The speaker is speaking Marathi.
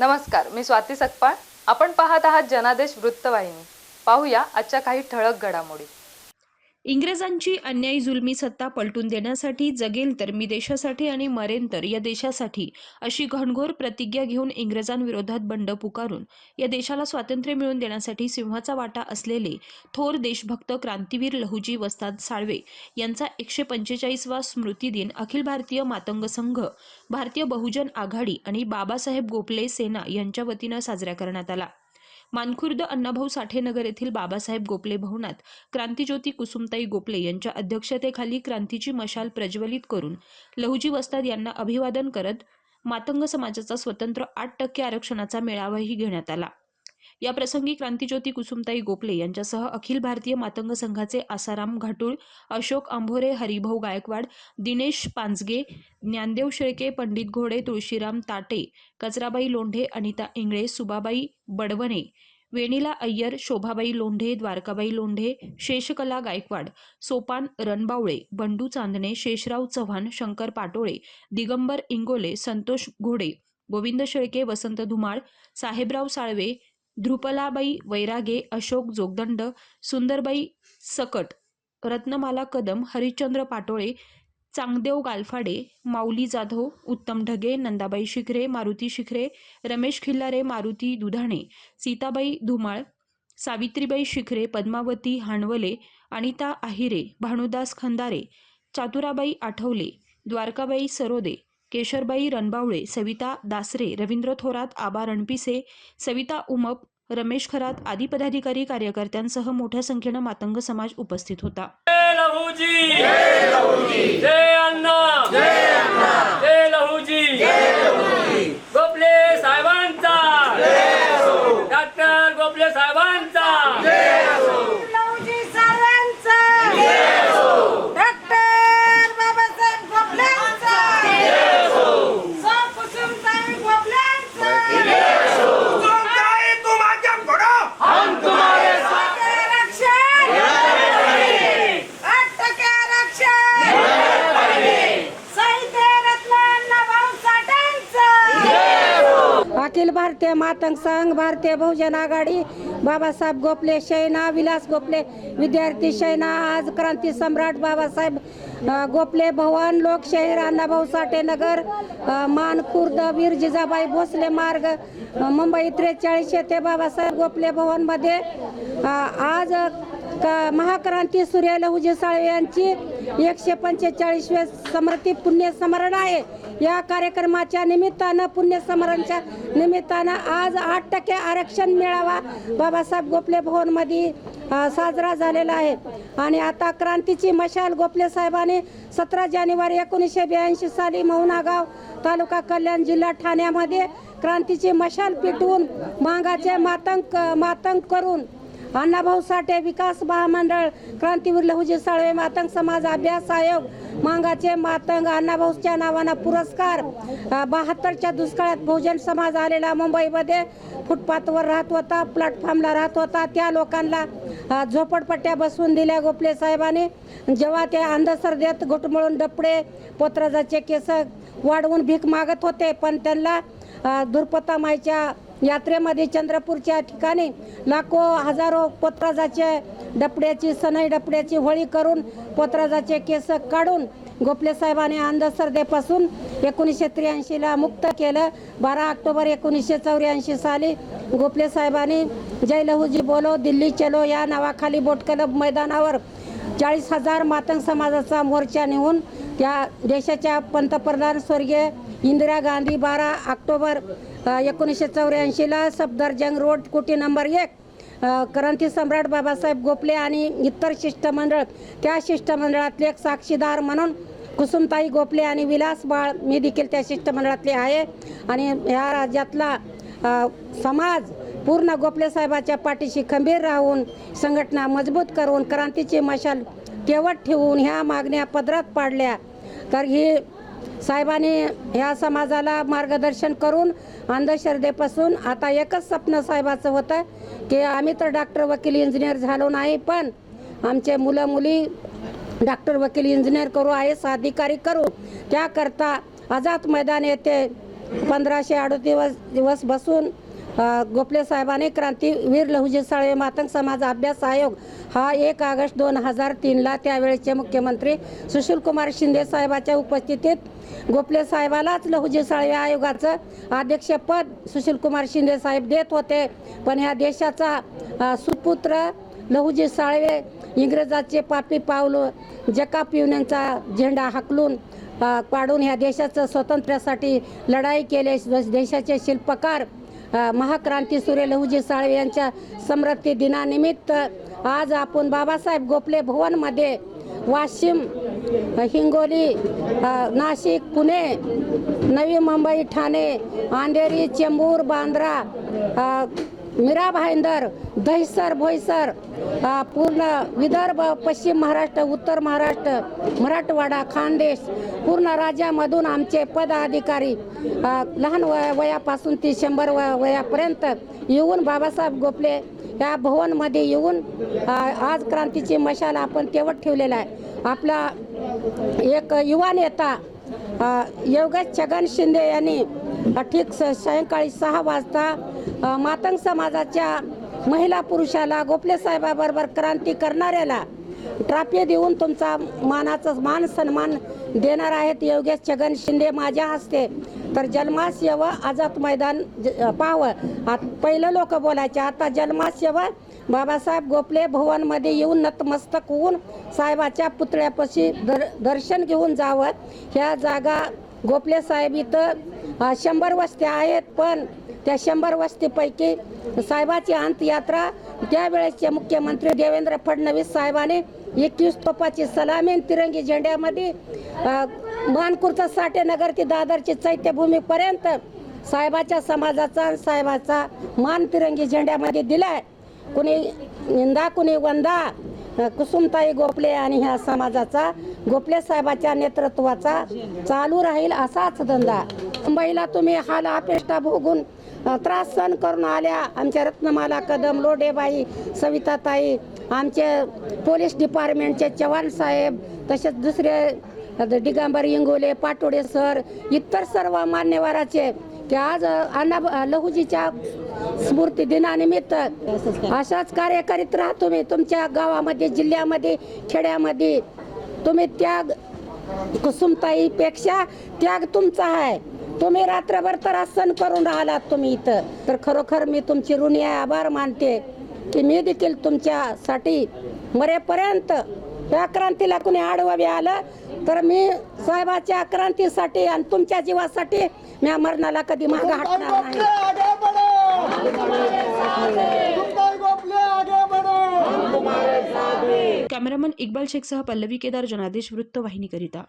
नमस्कार, मी स्वाती सकपाळ. आपण पाहत आहात जनादेश वृत्तवाहिनी. पाहूया आजच्या काही ठळक घडामोडी. इंग्रजांची अन्यायी जुलमी सत्ता पलटून देण्यासाठी जगेल तर मी देशासाठी आणि मरेन तर या देशासाठी अशी घनघोर प्रतिज्ञा घेऊन इंग्रजांविरोधात बंड पुकारून या देशाला स्वातंत्र्य मिळवून देण्यासाठी सिंहाचा वाटा असलेले थोर देशभक्त क्रांतीवीर लहुजी वस्ताद साळवे यांचा 145वा स्मृतिदिन अखिल भारतीय मातंग संघ, भारतीय बहुजन आघाडी आणि बाबासाहेब गोखले सेना यांच्या वतीनं साजरा करण्यात आला. मानखुर्द अण्णाभाऊ साठे नगर येथील बाबासाहेब गोखले भवनात क्रांतिज्योती कुसुमताई गोखले यांच्या अध्यक्षतेखाली क्रांतीची मशाल प्रज्वलित करून लहुजी वस्ताद यांना अभिवादन करत मातंग समाजाचा स्वतंत्र 8% आरक्षणाचा मेळावाही घेण्यात आला. या प्रसंगी क्रांतिज्योती कुसुमताई गोखले यांच्यासह अखिल भारतीय मातंग संघाचे आसाराम घाटुळ, अशोक आंभोरे, हरिभाऊ गायकवाड, दिनेश पांजगे, ज्ञानदेव शेळके, पंडित घोडे, तुळशीराम ताटे, कचराबाई लोंढे, अनिता इंगळे, सुबाबाई बडवणे, वेणीला अय्यर, शोभाबाई लोंढे, द्वारकाबाई लोंढे, शेषकला गायकवाड, सोपान रणबावळे, बंडू चांदणे, शेषराव चव्हाण, शंकर पाटोळे, दिगंबर इंगोले, संतोष घोडे, गोविंद शेळके, वसंत धुमाळ, साहेबराव साळवे, ध्रुपलाबाई वैरागे, अशोक जोगदंड, सुंदरबाई सकट, रत्नमाला कदम, हरिश्चंद्र पाटोळे, चांगदेव गालफाडे, माऊली जाधव, उत्तम ढगे, नंदाबाई शिखरे, मारुती शिखरे, रमेश खिल्लारे, मारुती दुधाणे, सीताबाई धुमाळ, सावित्रीबाई शिखरे, पद्मावती हाणवले, अनिता आहिरे, भानुदास खंदारे, चातुराबाई आठवले, द्वारकाबाई सरोदे, केशरबाई रणबावळे, सविता दासरे, रवींद्र थोरात, आबा रणपिसे, सविता उमप, रमेश खरात आदी पदाधिकारी कार्यकर्त्यांसह मोठ्या संख्येनं मातंग समाज उपस्थित होता. जय लहुजी, जय लहुजी, जय अण्णा, जय अण्णा, जय लहुजी, जय लहुजी, गोखले साहेबांचा जय असो, डॉक्टर गोखले साहेबांचा जय असो, लहुजी साहेबांचा जय असो, डॉक्टर बाबासाहेब गोखलेंचा जय असो, सौ कुसुमताई गोखलेंचा जय असो. कुसुमताई तुम आगे बढ़ो, हम तुम्हारे साथ आरक्षण रहेंगे, 8% आरक्षण शहीद रत्न अण्णाभाऊ साठेंचा जय असो. अखिल भारतीय मातंग संघ, भारतीय बहुजन आघाडी, बाबासाहेब गोखले शैना, विलास गोखले विद्यार्थी शैना, आज क्रांती सम्राट बाबासाहेब गोखले भवन, लोकशाहीर अण्णाभाऊ साठे नगर, मानखुर्द, वीर जिजाबाई भोसले मार्ग, मुंबई 43 येथे बाबासाहेब गोखले भवनमध्ये आज महाक्रांती सूर्य लहुजी साळवे यांची 145वे स्मृती पुण्यस्मरण आहे. या कार्यक्रमाच्या निमित्तानं, पुण्यस्मरणच्या निमित्तानं आज 8% आरक्षण मेळावा बाबासाहेब गोखले भवनमध्ये साजरा झालेला आहे. आणि आता क्रांतीची मशाल गोखले साहेबांनी 17 जानेवारी 1982 साली मौनागाव, तालुका कल्याण, जिल्हा ठाण्यामध्ये क्रांतीची मशाल पेटवून मांगाचे मातंग करून अण्णाभाऊ साठे विकास महामंडळ, क्रांतीवीर लहुजी साळवे मातंग समाज अभ्यास आयोग, मांगाचे मातंग, अण्णाभाऊच्या नावानं पुरस्कार, 72च्या दुष्काळात बहुजन समाज आलेला मुंबईमध्ये फुटपाथवर राहत होता, प्लॅटफॉर्मला राहत होता, त्या लोकांना झोपडपट्ट्या बसवून दिल्या गोखले साहेबांनी. जेव्हा त्या अंधश्रद्धेत घुटमळून डपडे, पोतराजाचे केस वाढवून भीक मागत होते, पण त्यांना दुर्पतामाईच्या यात्रेमध्ये चंद्रपूरच्या ठिकाणी लाखो हजारो पोतराजाचे डपड्याची, सनई डपड्याची होळी करून पोतराजाचे केस काढून गोखले साहेबांनी अंधश्रद्धेपासून 1983ला मुक्त केलं. 12 ऑक्टोबर 1984 साली गोखले साहेबांनी जय लहुजी बोलो दिल्ली चलो या नावाखाली बोट क्लब मैदानावर 40,000 मातंग समाजाचा मोर्चा नेऊन त्या देशाच्या पंतप्रधान स्वर्गीय इंदिरा गांधी 12 ऑक्टोबर 1984ला सफदरजंग रोड, कुटी नंबर 1, क्रांती सम्राट बाबासाहेब गोखले आणि इतर शिष्टमंडळ, त्या शिष्टमंडळातले एक साक्षीदार म्हणून कुसुमताई गोखले आणि विलास बाळ, मी देखील त्या शिष्टमंडळातले आहे. आणि ह्या राज्यातला समाज पूर्ण गोखले साहेबाच्या पाठीशी खंबीर राहून, संघटना मजबूत करून, क्रांतीची मशाल केवट ठेवून ह्या मागण्या पदरात पाडल्या. तर ही साहेबांनी ह्या समाजाला मार्गदर्शन करून अंधश्रद्धेपासून, आता एकच स्वप्न साहेबाचं होतं की आम्ही तर डॉक्टर, वकील, इंजिनियर झालो नाही, पण आमचे मुलं मुली डॉक्टर, वकील, इंजिनियर करू, IAS अधिकारी करू. त्याकरता आझाद मैदान येथे 1538 दिवस बसून गोखले साहेबांनी क्रांतीवीर लहुजी साळवे मातंग समाज अभ्यास आयोग हा 1 ऑगस्ट 2003ला त्यावेळेचे मुख्यमंत्री सुशीलकुमार शिंदे साहेबाच्या उपस्थितीत गोखले साहेबालाच लहुजी साळवे आयोगाचं अध्यक्षपद सुशीलकुमार शिंदे साहेब देत होते. पण ह्या देशाचा सुपुत्र लहुजी साळवे इंग्रजाचे पापी पावलं जकाप युनियनचा झेंडा हाकलून पाडून ह्या देशाचं स्वातंत्र्यासाठी लढाई केले. देशाचे शिल्पकार महाक्रांती सूर्य लहुजी साळवे यांच्या स्मृती दिनानिमित्त आज आपण बाबासाहेब गोखले भवनमध्ये वाशिम, हिंगोली, नाशिक, पुणे, नवी मुंबई, ठाणे, अंधेरी, चेंबूर, बांद्रा, मीरा भाईंदर, दहिसर, भोईसर, पूर्ण विदर्भ, पश्चिम महाराष्ट्र, उत्तर महाराष्ट्र, मराठवाडा, खानदेश पूर्ण राज्यामधून आमचे पदाधिकारी लहान वयापासून ते 100 वयापर्यंत येऊन बाबासाहेब गोखले या भवनमध्ये येऊन आज क्रांतीची मशाल आपण तेवढ ठेवलेला आहे. आपला एक युवा नेता योगेश छगन शिंदे यांनी ठीक सायंकाळी 6 वाजता मातंग समाजाच्या महिला पुरुषाला गोखले साहेबाबरोबर क्रांती करणाऱ्याला ट्रॉफी देऊन तुमचा मान सन्मान देणार आहेत योगेश छगन शिंदे माझ्या हस्ते. तर जन्मास यावं, आझाद मैदान पाहावं. पहिलं लोक बोलायचे, आता जन्मास यावं, बाबासाहेब गोखले भवनमध्ये येऊन नतमस्तक होऊन साहेबाच्या पुतळ्यापाशी दर्शन घेऊन जावं. ह्या जागा गोखले साहेब इथं 100 वस्त्या आहेत, पण त्या 100 वस्तीपैकी साहेबाची अंत्ययात्रा त्यावेळेसचे मुख्यमंत्री देवेंद्र फडणवीस साहेबांनी 21 तोफाची सलामी तिरंगी झेंड्यामध्ये मानपूरचा साठेनगर ते दादरची चैत्यभूमीपर्यंत साहेबाच्या समाजाचा साहेबाचा मान तिरंगी झेंड्यामध्ये दिलाय. कुणी निंदा कुणी वंदा कुसुमताई गोखले आणि ह्या समाजाचा गोखले साहेबाच्या नेतृत्वाचा चालू राहील असाच धंदा. मुंबईला तुम्ही हाल अपेष्टा भोगून त्रास सहन करून आल्या. आमच्या रत्नमाला कदम, लोडेबाई, सविताताई, आमचे पोलीस डिपार्टमेंटचे चव्हाण साहेब, तसेच दुसरे दिगंबर इंगोले, पाटोडे सर, इतर सर्व मान्यवराचे की आज अण्णा लहुजीच्या स्मृती दिनानिमित्त अशाच कार्य करीत राहा. तुम्ही तुमच्या गावामध्ये, जिल्ह्यामध्ये, खेड्यामध्ये तुम्ही त्याग कुसुमताईपेक्षा त्याग तुमचा आहे. तुम्ही रात्रभर त्रास सहन करून राहिलात तुम्ही इथं, तर खरोखर मी तुमची ऋणी आहे, आभार मानते की मी देखील तुमच्यासाठी मरेपर्यंत या क्रांतीला कुणी आडवं आलं तर मी साहेबाच्या क्रांतीसाठी आणि तुमच्या जीवासाठी मी मरणाला कधी मागे हटणार नाही. कॅमेरामन इक्बाल शेखसह पल्लवी केदार, जनादेश वृत्तवाहिनीकरिता.